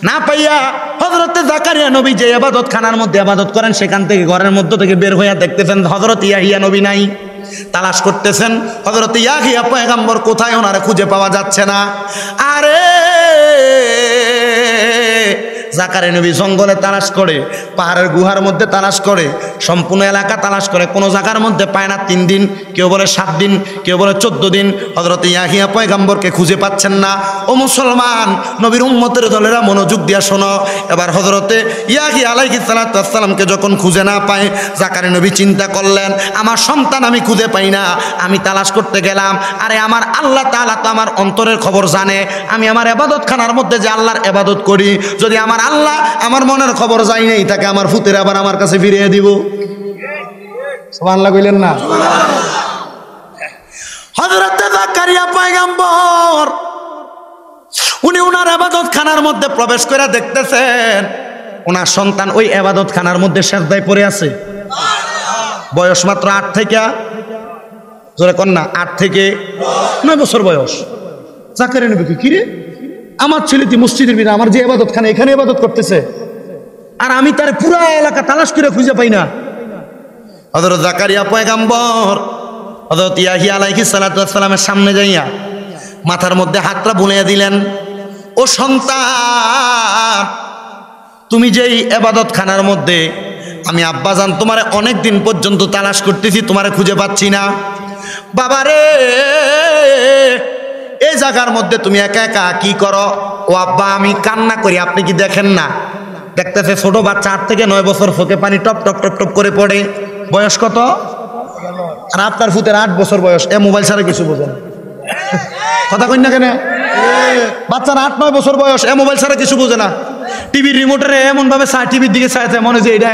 না পাইয়া হযরতে জাকারিয়া নবী যে ইবাদত খানার মধ্যে ইবাদত করেন, সেখান থেকে ঘরের মধ্য থেকে বের হইয়া দেখতেছেন হযরত ইয়াহিয়া নবী নাই। তালাশ করতেছেন হযরত ইয়াহিয়া পয়গাম্বর কোথায়, ওনারে খুঁজে পাওয়া যাচ্ছে না। আরে জাকারিয়া নবী জঙ্গলে তালাশ করে, পাহাড়ের গুহার মধ্যে তালাশ করে, সম্পূর্ণ এলাকা তালাশ করে, কোনো জায়গার মধ্যে পায় না। 3 দিন, কেউ বলে 7 দিন, কেউ বলে 14 দিন হযরত ইয়াহিয়া পয়গাম্বরকে খুঁজে পাচ্ছেন না। ও মুসলমান নবীর উম্মতের দলেরা মনোযোগ দিয়া শোনো। এবার হযরতে ইয়াহিয়া আলাইহিস সালাতু ওয়াস সালামকে যখন খুঁজে না পায়, জাকারিয়া নবী চিন্তা করলেন, আমার সন্তান আমি খুঁজে পাই না, আমি তালাশ করতে গেলাম। আরে আমার আল্লাহ তাআলা তো আমার অন্তরের খবর জানে। আমি আমার ইবাদত খানার মধ্যে যে আল্লাহর ইবাদত করি, যদি আমার আল্লাহ আমার মনের খবর যাই নাই তাকে আমার ফুতের আবার আমার কাছে ফিরিয়ে দিব। সুবহানাল্লাহ কইলেন না? হযরত জাকারিয়া পয়গম্বর উনি ওনার ইবাদত খানার মধ্যে প্রবেশ করে দেখতেছেন ওনার সন্তান ওই ইবাদত খানার মধ্যে সিজদায় পড়ে আছে। বয়স মাত্র 8 থেকে, জোরে কোন না, 8 থেকে 9 বছর বয়স। জাকারিয়া নবী কি রে, আমার ছেলেটি মসজিদের ভিতরে আমার যে ইবাদত খানা, এখানে ইবাদত করতেছে, আর আমি তার পুরো এলাকা তালাশ করে খুঁজে পাই না। হযরত জাকারিয়া পয়গম্বর হযরত ইয়াহিয়া আলাইহিস সালাতু ওয়াস সালামের সামনে যাইয়া মাথার মধ্যে হাতটা বুলাইয়া দিলেন, ও সন্তান, তুমি যেই ইবাদত খানার মধ্যে, আমি আব্বাজান তোমারে অনেক দিন পর্যন্ত তালাশ করতেছি, তোমারে খুঁজে পাচ্ছি না। বাবারে, এই জায়গার মধ্যে তুমি একা একা কি করো? ও আব্বা, আমি কান্না করি, আপনি কি দেখেন না? দেখতেছে ছোট বাচ্চা 8 থেকে 9 বছর, চোখে পানি টপ টপ টপ টপ করে পড়ে। বয়স কত? আর আপনার ফুতের 8 বছর বয়স। এ মোবাইল ছাড়া কিছু বোঝে না, কথা কই না কেন? বাচ্চার 8-9 বছর বয়স, এ মোবাইল ছাড়া কিছু বোঝে না। টিভির রিমোটের এমন ভাবে টিভির দিকে চাইছে মনে যে এটা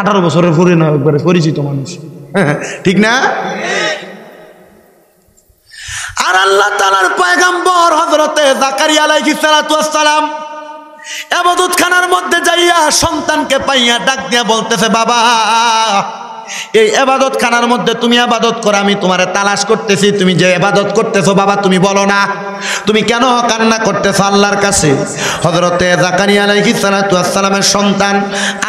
18 বছরের পুরে না, একবারে পরিচিত মানুষ, ঠিক না? আর আল্লাহ তাআলার পয়গম্বর হযরতে জাকারিয়া আলাইহিস সালাতু ওয়াস সালাম ইবাদত খানার মধ্যে যাইয়া সন্তানকে পাইয়া ডাক দিয়া বলতেছে, বাবা, এই ইবাদত খানার মধ্যে তুমি ইবাদত করো, আমি তোমারে তালাশ করতেছি, তুমি যে ইবাদত করতেছো বাবা তুমি বলো না, তুমি কেন কান্না করতেছো আল্লাহর কাছে? হযরতে জাকারিয়া আলাইহিস সালাতু ওয়াস সালামের সন্তান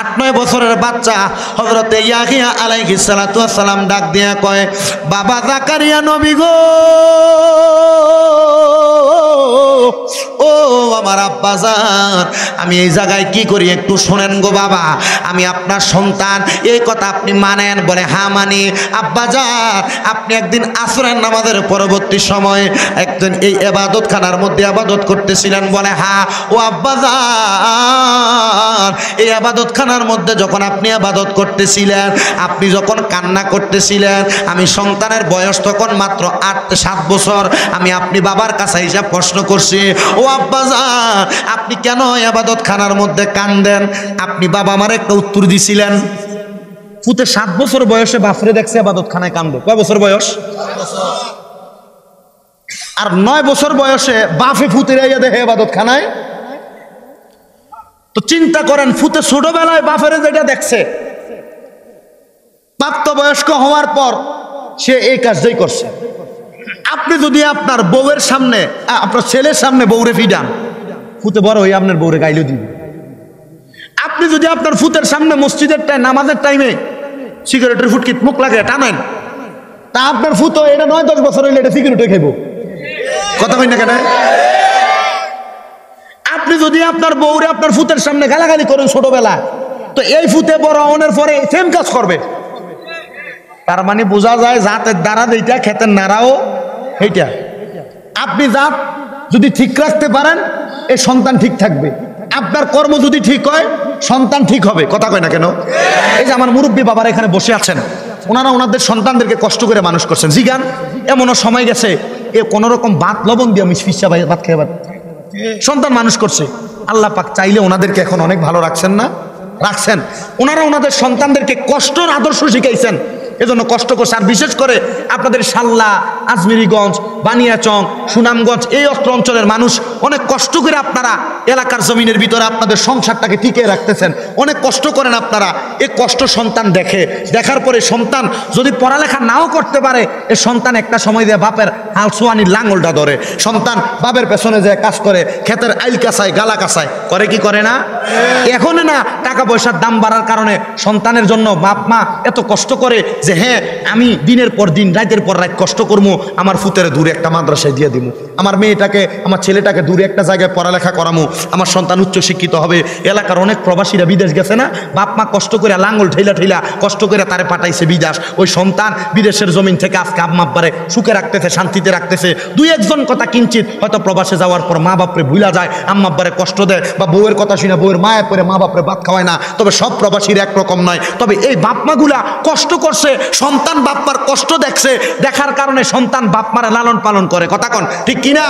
8-9 বছরের বাচ্চা হযরতে ইয়াহিয়া আলাইহিস সালাতু ওয়াস সালাম ডাক দিয়া কয়, বাবা জাকারিয়া নবী গো, ও আমার আব্বাজান, আমি এই জায়গায় কি করি একটু শোনেন গো বাবা, আমি আপনার সন্তান, এই কথা আপনি মানেন? বলে হ্যাঁ মানি। আব্বাজান, আপনি একদিন আসরের নামাজের পরবর্তী সময় একদিন এই ইবাদত খানার মধ্যে ইবাদত করতেছিলেন? বলে হ্যাঁ। ও আব্বাজান, এই ইবাদত খানার মধ্যে যখন আপনি ইবাদত করতেছিলেন, আপনি যখন কান্না করতেছিলেন, আমি সন্তানের বয়স তখন মাত্র 7 বছর, আমি আপনি বাবার কাছে হিসাব প্রশ্ন করছি, ও আব্বাজান আপনি কেন ইবাদত খানার মধ্যে কান্দেন? আপনি বাবা আমার একটা উত্তর দিছিলেন। ফুতে 7 বছর বয়সে বাপরে দেখছে ইবাদত খানায় কান্দে। কয় বছর বয়স? আর 9 বছর বয়সে বাপে ফুতে রাইয়া দেখে ইবাদত খানায়। তো চিন্তা করেন, ফুতে ছোটবেলায় বাপের যেটা দেখছে, প্রাপ্তবয়স্ক হওয়ার পর সে এই কাজটাই করছে। আপনি যদি আপনার বউয়ের সামনে, আপনার ছেলের সামনে বউরে ফিডান, ফুতে বড় হয়ে আপনার বউরে গাইলেও দিবে। আপনি যদি আপনার ফুতের সামনে মসজিদের নামাজের টাইমে সিগারেটের ফুটকিট মুখ লাগে টানেন, তা আপনার ফুত এটা 9-10 বছর হইলে এটা সিগারেটে খাইব। কথা কই না কেন? আপনি যদি আপনার বউরে আপনার ফুতের সামনে গালাগালি করেন ছোটবেলা, তো এই ফুতে বড় হওয়ার পরে সেম কাজ করবে। তার মানে বোঝা যায় জাতের দ্বারা যেটা খেতের নাড়াও এইটা। আপনি জাত যদি ঠিক রাখতে পারেন এই সন্তান ঠিক থাকবে, আপনার কর্ম যদি ঠিক হয় সন্তান ঠিক হবে। কথা কয় না কেন? এই যে আমার মুরব্বী বাবারা এখানে বসে আছেন, ওনারা ওনাদের সন্তানদেরকে কষ্ট করে মানুষ করছেন। জিগান এমনও সময় গেছে এ কোন রকম ভাত লবণ দিয়ে আমি ফিসা ভাত খেয়ে সন্তান মানুষ করছে। আল্লাহ পাক চাইলে ওনাদেরকে এখন অনেক ভালো রাখছেন না? রাখছেন। ওনারা ওনাদের সন্তানদেরকে কষ্টর আদর্শ শিখাইছেন, এজন্য কষ্ট করছে। আর বিশেষ করে আপনাদের সাল্লা, আজমিরিগঞ্জ, বানিয়াচং, সুনামগঞ্জ এই অঞ্চলের মানুষ অনেক কষ্ট করে আপনারা এলাকার জমিনের ভিতরে আপনাদের সংসারটাকে টিকিয়ে রাখতেছেন। অনেক কষ্ট করেন আপনারা। এই কষ্ট সন্তান দেখে, দেখার পরে সন্তান যদি পড়ালেখা নাও করতে পারে, এই সন্তান একটা সময় দিয়ে বাপের হালসুয়ানির লাঙ্গলটা ধরে। সন্তান বাপের পেছনে যে কাজ করে, ক্ষেতের আইল কাছায়, গালা কাছায়, করে কি করে না? এখন না টাকা পয়সার দাম বাড়ার কারণে সন্তানের জন্য বাপ মা এত কষ্ট করে যে হ্যাঁ আমি দিনের পর দিন রাতের পর রাত কষ্ট করবো, আমার ফুতের দূরে একটা মাদ্রাসায় দিয়ে দিব, আমার মেয়েটাকে আমার ছেলেটাকে দূরে একটা জায়গায় পড়ালেখা করামো, আমার সন্তান উচ্চ শিক্ষিত হবে। এলাকার অনেক প্রবাসীরা বিদেশ গেছে না, বাপ মা কষ্ট করে লাঙ্গল ঠেলা ঠেলা কষ্ট করে তারে পাঠাইছে বিদেশ। ওই সন্তান বিদেশের জমিন থেকে আজকে আম্মা আব্বারে সুখে রাখতেছে, শান্তিতে রাখতেছে। দুই একজন কথা কিঞ্চিত হয়তো প্রবাসে যাওয়ার পর মা বাপরে ভুলা যায়, আম্মা আব্বারে কষ্ট দেয়, বা বউয়ের কথা শুনে বউয়ের মায়ের পরে মা বাপরে ভাত খাওয়ায় না। তবে সব প্রবাসীর একরকম নয়। তবে এই বাপমাগুলা কষ্ট করছে, সন্তান বাপমার কষ্ট দেখছে, দেখার কারণে সন্তান বাপমারে লালন পালন করে। কথা কন ঠিক কিনা?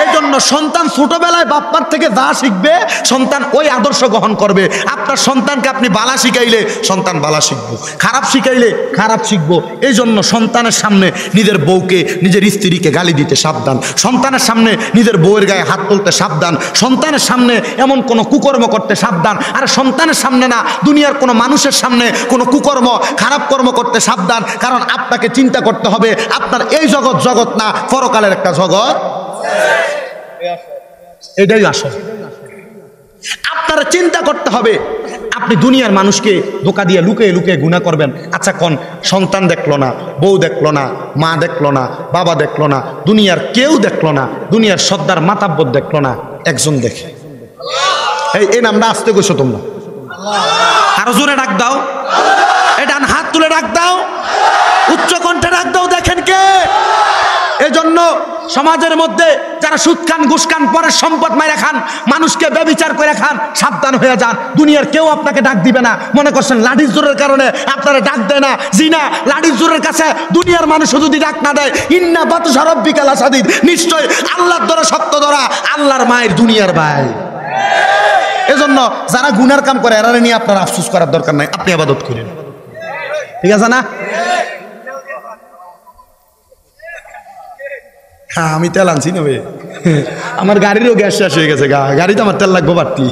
এই জন্য সন্তান ছোটবেলায় বাপমার থেকে যা শিখবে সন্তান ওই আদর্শ গ্রহণ করবে। আপনার সন্তানকে আপনি বালা শিখাইলে সন্তান বালা শিখবো, খারাপ শিখাইলে খারাপ শিখবো। এই জন্য সন্তানের সামনে নিজের বউকে, নিজের স্ত্রীকে গালি দিতে সাবধান, সন্তানের সামনে নিজের বউয়ের গায়ে হাত তুলতে সাবধান, সন্তানের সামনে এমন কোনো কুকর্ম করতে সাবধান। আর সন্তানের সামনে না, দুনিয়ার কোনো মানুষের সামনে কোনো কুকর্ম, খারাপ কর্ম করতে সাবধান। কারণ আপনাকে চিন্তা করতে হবে আপনার এই জগৎ জগৎ না, পরকালের একটা জগৎ, এটাই আসল। আপনারা চিন্তা করতে হবে আপনি দুনিয়ার মানুষকে ধোকা দিয়ে লুকিয়ে লুকিয়ে গুনাহ করবেন। আচ্ছা কোন সন্তান দেখলো না, বউ দেখলো না, মা দেখলো না, বাবা দেখলো না, দুনিয়ার কেউ দেখলো না, দুনিয়ার সর্দার মাতাব্বর দেখলো না, একজন দেখে। এই নামটা আসতে গেছো তোমরা, আরো জোরে ডাক দাও, এটা হাত তুলে ডাক দাও, উচ্চ কণ্ঠে ডাক দাও। দেখেন কে? এজন্য সমাজের মধ্যে যারা সুদ খান, ঘুষ খান, পরের সম্পদ মাইরা খান, মানুষকে ব্যভিচার করে খান, সাবধান হয়ে যান। দুনিয়ার কেউ আপনাকে ডাক দিবে না। মনে করছেন লাঠির জোরের কারণে আপনারা ডাক দেয় না, জি না, লাঠির জোরের কাছে দুনিয়ার মানুষ যদি ডাক না দেয়, ইন্না বাতুশা রাব্বিকা লাশাদীদ, নিশ্চয় আল্লাহর ধরা শক্ত ধরা, আল্লাহর মায়ের দুনিয়ার ভাই। এজন্য যারা গুনার কাম করে এরা নিয়ে আপনার আফসোস করার দরকার নাই, আপনি ইবাদত করেন। ঠিক আছে না? হ্যাঁ আমি তেল আনছি না ভাই, আমার গাড়িরও গ্যাস শেষ হয়ে গেছে, গাড়িতে আমার তেল লাগবো বাড়তি।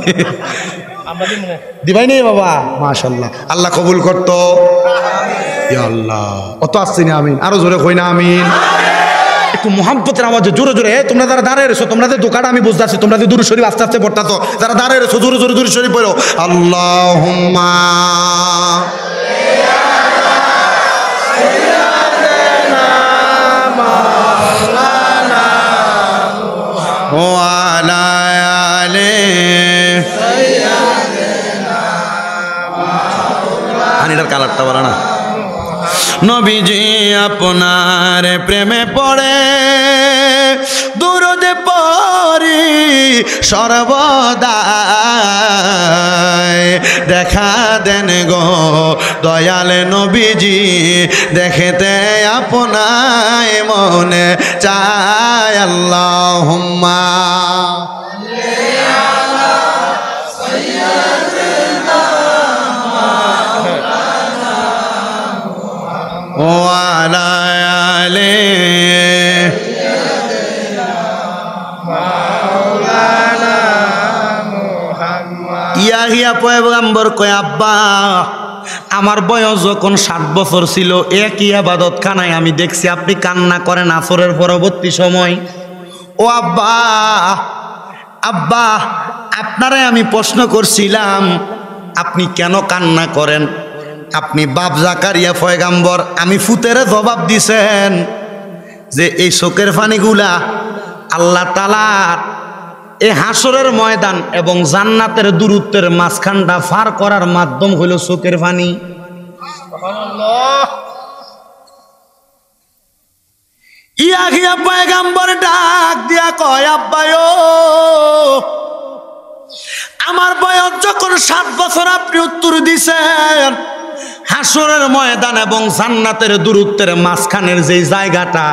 দিবাই নেই বাবা, মাশাল্লাহ, আল্লাহ কবুল করতো। আল্লাহ অত আসছি না, আমিন, আরো জোরে কই না আমিন। একটু মোহাম্মতের আওয়াজে জোরে জোরে, তোমরা যারা দাঁড়িয়ে রেছো, তোমাদের দোকানটা আমি বুঝতে পারছি, তোমরা যে দুরূদ শরীফ আস্তে আস্তে পড়তা, তো যারা দাঁড়িয়ে রেছো জোরে জোরে দুরূদ শরীফ পড়ো। আল্লাহুম্মা পানিটার কালারটা বলা না। নবীজি আপনার প্রেমে পড়ে দুরূদ পড়ি সর্বদা, দেখা দেন গো দয়াল নবীজি, দেখতে আপনায় মনে চায়। আল্লাহুম্মা ওয়ালা আলে ইয়াহিয়া পয়গম্বর কয়, আব্বা আমার বয়স যখন 60 বছর ছিল, একই ইবাদত খানায় আমি দেখছি আপনি কান্না করেন আসরের পরবর্তী সময়। ও আব্বা আব্বা আপনারে আমি প্রশ্ন করছিলাম আপনি কেন কান্না করেন? আপনি বাপ জাকারিয়া পয়গাম্বর, আমি ফুতেরে জবাব দিছেন যে এই চোখের পানিগুলা আল্লাহ তাআলার এই হাসরের ময়দান এবং জান্নাতের দূরত্বের মাঝখানটা পার করার মাধ্যম হইল চোখের পানি। ইয়াহিয়া পয়গাম্বর ডাক দিয়া কয়, আব্বায়ো আমার বয়স যখন 7 বছর আপনি উত্তর দিছেন হাসরের ময়দান এবং জান্নাতের দূরত্বের মাঝখানের যে জায়গাটা,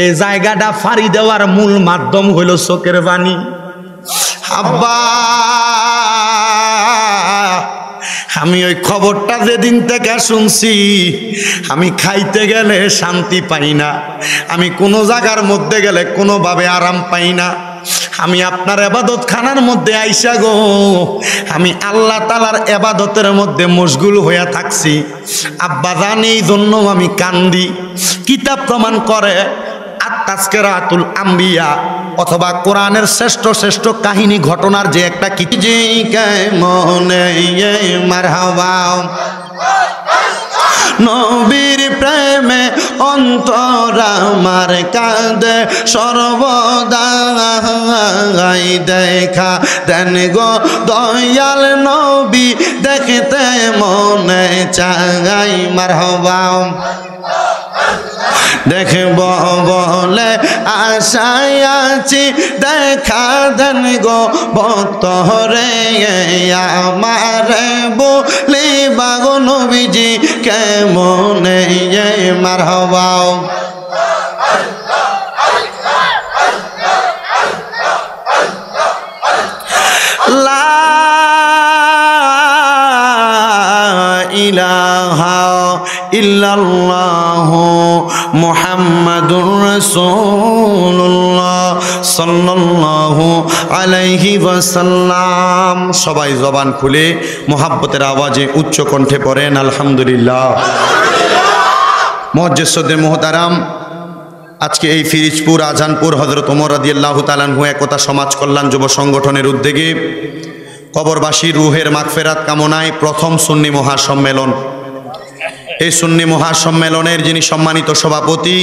এই জায়গাটা ফাড়ি দেওয়ার মূল মাধ্যম হইল চোখের পানি। আব্বা আমি ওই খবরটা যেদিন থেকে শুনছি আমি খাইতে গেলে শান্তি পাই না, আমি কোনো জায়গার মধ্যে গেলে কোনোভাবে আরাম পাই না। আমি আপনার ইবাদত খানার মধ্যে আইসা গো আমি আল্লাহ তাআলার ইবাদতের মধ্যে মশগুল হইয়া থাকছি। আব্বা জানি এই জন্য আমি কান্দি। কিতাব প্রমাণ করে আত-তাজকিরাতুল আম্বিয়া অথবা কোরআনের শ্রেষ্ঠ শ্রেষ্ঠ কাহিনী ঘটনার যে একটা কি যে মনে মারহাবা নবীর প্রেমে অন্তর আমার কাঁদে সর্বদা, দেখা দেন গো দয়াল নবী দেখতে মনে চাই। মারহাবা দেখব বলে আশায় আছি, দেখা দেন গো বতরে আমার বলি বাগো নবীজি কেমনে। মারহাবা লা ইলাহা ইল্লাল্লাহু মুহাম্মাদুর রাসূলুল্লাহ সাল্লাল্লাহু আলাইহি ওয়াসাল্লাম। সবাই জবান খুলে মোহাব্বতের আওয়াজে উচ্চ কণ্ঠে পড়েন আলহামদুলিল্লাহ। মুআজ্জিজ মুহতারাম, আজকে এই ফিরিজপুর আজানপুর হযরত ওমর রাদিয়াল্লাহু তাআলা আনহু একতা সমাজ কল্যাণ যুব সংগঠনের উদ্যোগে কবরবাসী রুহের মাগফিরাত কামনায় প্রথম সুন্নি মহাসম্মেলন। এই সুন্নি মহাসম্মেলনের যিনি সম্মানিত সভাপতি,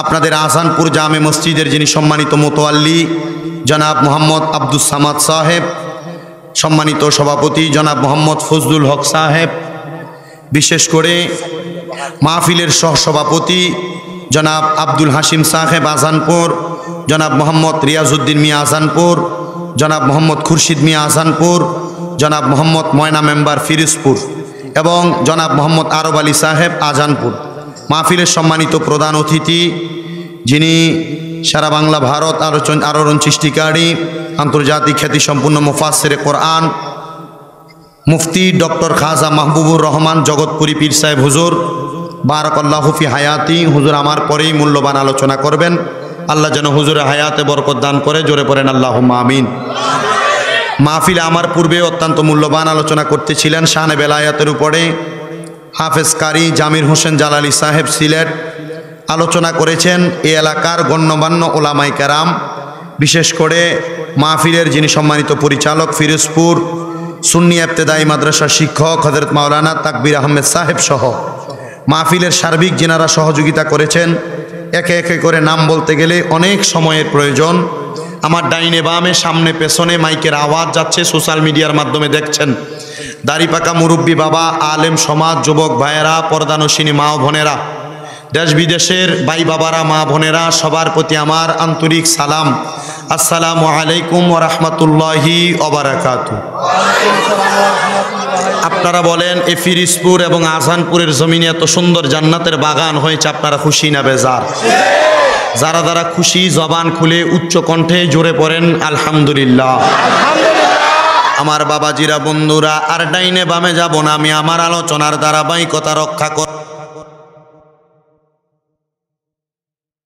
আপনাদের আজানপুর জামে মসজিদের যিনি সম্মানিত মোতোয়াল্লি জনাব মোহাম্মদ আব্দুস সামাদ সাহেব, সম্মানিত সভাপতি জনাব মোহাম্মদ ফজলুল হক সাহেব, বিশেষ করে মাহফিলের সহসভাপতি জনাব আব্দুল হাশিম সাহেব আজানপুর, জনাব মোহাম্মদ রিয়াজউদ্দিন মিয়া আজানপুর, জনাব মোহাম্মদ খুরশিদ মিয়া আজানপুর, জনাব মোহাম্মদ ময়না মেম্বার ফিরোজপুর এবং জনাব মোহাম্মদ আরব আলী সাহেব আজানপুর। মাহফিলের সম্মানিত প্রধান অতিথি যিনি সারা বাংলা ভারত আলোড়ন সৃষ্টিকারী আন্তর্জাতিক খ্যাতিসম্পন্ন মুফাসসিরে কোরআন মুফতি ডক্টর খাজা মাহবুবুর রহমান জগৎপুরী পীর সাহেব হুজুর বারাকাল্লাহু ফি হায়াতি, হুজুর আমার পরেই মূল্যবান আলোচনা করবেন। আল্লাহ যেন হুজুরের হায়াতে বরকত দান করে, জোরে পড়েন আল্লাহুম্মা আমিন। মাহফিলে আমার পূর্বে অত্যন্ত মূল্যবান আলোচনা করতেছিলেন শানে বেলায়াতের উপরে হাফেজ কারি জামির হোসেন জালালি সাহেব সিলেট। আলোচনা করেছেন এই এলাকার গণ্যমান্য ওলামায়ে কেরাম, বিশেষ করে মাহফিলের যিনি সম্মানিত পরিচালক ফিরোজপুর সুন্নি ইবতেদায়ী মাদ্রাসার শিক্ষক হযরত মাওলানা তাকবীর আহমেদ সাহেব সহ মাহফিলের সার্বিক যিনারা সহযোগিতা করেছেন। একে একে করে নাম বলতে গেলে অনেক সময়ের প্রয়োজন। আমার ডাইনে বামে সামনে পেছনে মাইকের আওয়াজ যাচ্ছে, সোশ্যাল মিডিয়ার মাধ্যমে দেখছেন। দাড়িপাকা মুরব্বী বাবা, আলেম সমাজ, যুবক ভাইয়েরা, পর্দানশিনী মা বোনেরা, দেশ বিদেশের ভাই বাবারা, মা বোনেরা, সবার প্রতি আমার আন্তরিক সালাম। আসসালামু আলাইকুম ওয়া রাহমাতুল্লাহি ওয়া বারাকাতুহু। আপনারা বলেন এই ফিরোজপুর এবং আজানপুরের জমিনে এত সুন্দর জান্নাতের বাগান হয়েছে, আপনারা খুশি না বেজার? যারা যারা খুশি জবান খুলে উচ্চ কণ্ঠে জোরে পড়েন আলহামদুলিল্লাহ। আমার বাবাজিরা, বন্ধুরা, আর ডাইনে বামে যাব না, আমি আমার আলোচনার ধারাবাহিকতা রক্ষা কর।